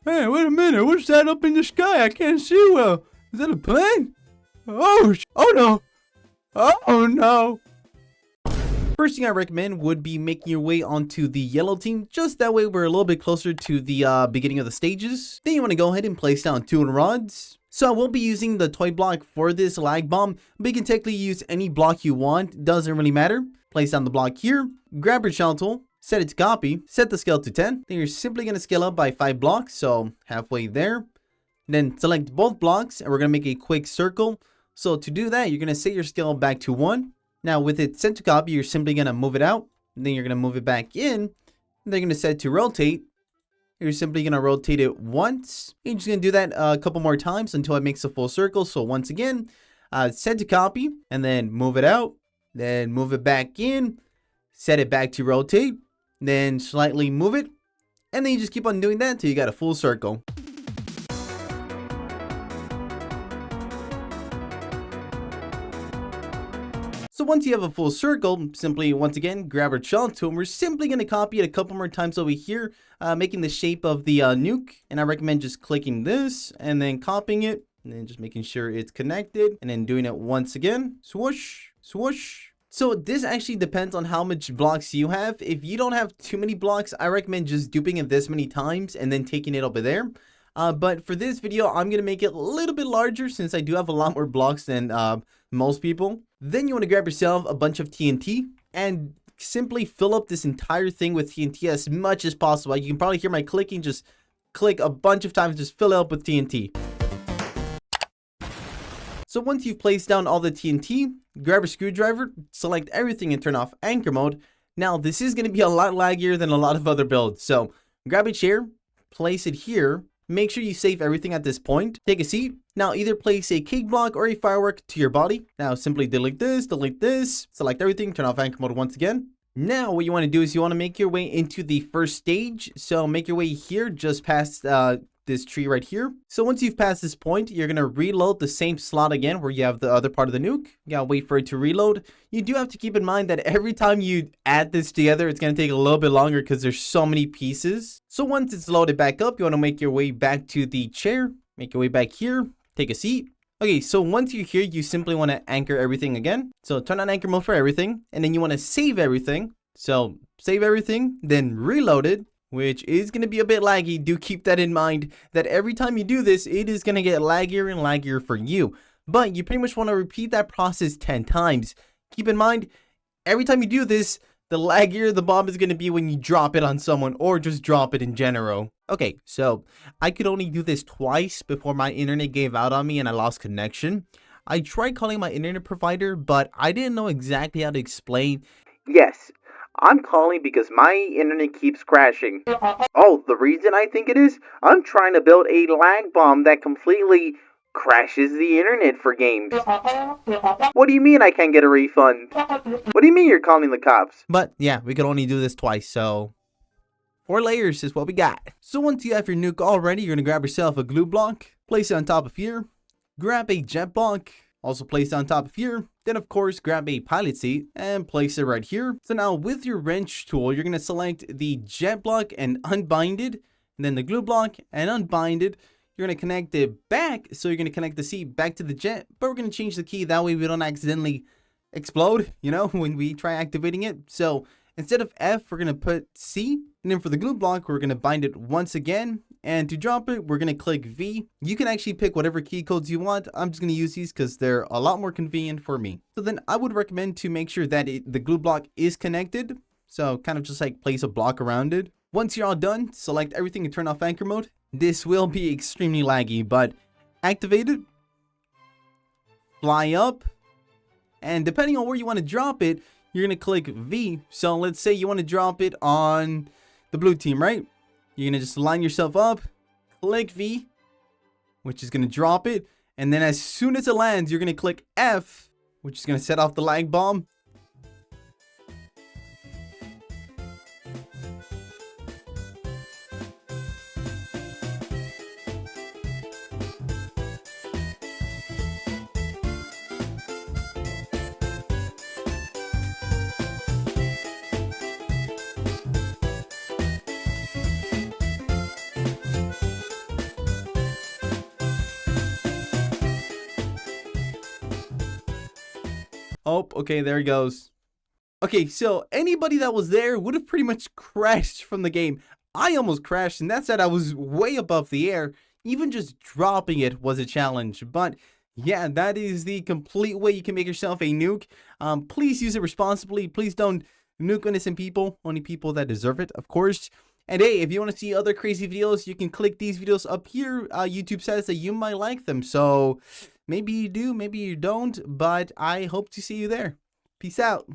Hey, wait a minute. What's that up in the sky? I can't see well. Is that a plane? Oh no. Oh no. First thing I recommend would be making your way onto the yellow team. Just that way we're a little bit closer to the beginning of the stages. Then you want to go ahead and place down 2 rods. So I won't be using the toy block for this lag bomb, but you can technically use any block you want. Doesn't really matter. Place down the block here. Grab your channel tool. Set it to copy. Set the scale to 10. Then you're simply going to scale up by 5 blocks. So halfway there. Then select both blocks and we're going to make a quick circle. So to do that, you're going to set your scale back to 1. Now with it set to copy, you're simply going to move it out. Then you're going to move it back in. And then you're going to set it to rotate. You're simply going to rotate it once. You're just going to do that a couple more times until it makes a full circle. So once again, set to copy and then move it out. Then move it back in. Set it back to rotate. Then slightly move it. And then you just keep on doing that until you got a full circle. So once you have a full circle, simply once again grab our channel tool and we're simply going to copy it a couple more times over here, making the shape of the nuke. And I recommend just clicking this and then copying it and then just making sure it's connected and then doing it once again. Swoosh, swoosh. So this actually depends on how much blocks you have. If you don't have too many blocks, I recommend just duping it this many times and then taking it over there. But for this video, I'm going to make it a little bit larger since I do have a lot more blocks than most people. Then you want to grab yourself a bunch of TNT and simply fill up this entire thing with TNT as much as possible. You can probably hear my clicking. Just click a bunch of times, just fill it up with TNT. So once you've placed down all the TNT, grab a screwdriver, select everything and turn off anchor mode. Now this is going to be a lot laggier than a lot of other builds. So grab a chair, place it here. Make sure you save everything at this point. Take a seat. Now either place a cake block or a firework to your body. Now simply delete this, select everything, turn off anchor mode once again. Now what you want to do is you want to make your way into the first stage. So make your way here just past this tree right here. So once you've passed this point, you're going to reload the same slot again where you have the other part of the nuke. You gotta wait for it to reload. You do have to keep in mind that every time you add this together, it's going to take a little bit longer because there's so many pieces. So once it's loaded back up, you want to make your way back to the chair. Make your way back here. Take a seat. Okay, so once you're here, you simply want to anchor everything again. So turn on anchor mode for everything. And then you want to save everything. So save everything, then reload it, which is going to be a bit laggy. Do keep that in mind that every time you do this, it is going to get laggier and laggier for you. But you pretty much want to repeat that process 10 times. Keep in mind, every time you do this, the laggier the bomb is going to be when you drop it on someone or just drop it in general. Okay, so I could only do this twice before my internet gave out on me and I lost connection. I tried calling my internet provider, but I didn't know exactly how to explain. Yes, I'm calling because my internet keeps crashing. Oh, the reason I think it is? I'm trying to build a lag bomb that completely crashes the internet for games. What do you mean I can't get a refund? What do you mean you're calling the cops? But yeah, we could only do this twice, so 4 layers is what we got. So once you have your nuke all ready, you're going to grab yourself a glue block, place it on top of here, grab a jet block, also place it on top of here. Then of course grab a pilot seat and place it right here. So now with your wrench tool, you're going to select the jet block and unbind it, and then the glue block and unbind it. You're going to connect it back, so you're going to connect the seat back to the jet, but we're going to change the key, that way we don't accidentally explode, you know, when we try activating it. So instead of F, we're going to put C, and then for the glue block, we're going to bind it once again, and to drop it, we're going to click V. You can actually pick whatever key codes you want. I'm just going to use these because they're a lot more convenient for me. So then I would recommend to make sure that the glue block is connected, so kind of just like place a block around it. Once you're all done, select everything and turn off anchor mode. This will be extremely laggy, but activate it, fly up, and depending on where you want to drop it, you're going to click V. So let's say you want to drop it on the blue team, right? You're going to just line yourself up, click V, which is going to drop it, and then as soon as it lands, you're going to click F, which is going to set off the lag bomb. Oh, okay, there he goes. Okay, so anybody that was there would have pretty much crashed from the game. I almost crashed, and that said I was way above the air. Even just dropping it was a challenge. But yeah, that is the complete way you can make yourself a nuke. Please use it responsibly. Please don't nuke innocent people, only people that deserve it, of course. And hey, if you want to see other crazy videos, you can click these videos up here. YouTube says that you might like them. So maybe you do, maybe you don't, but I hope to see you there. Peace out.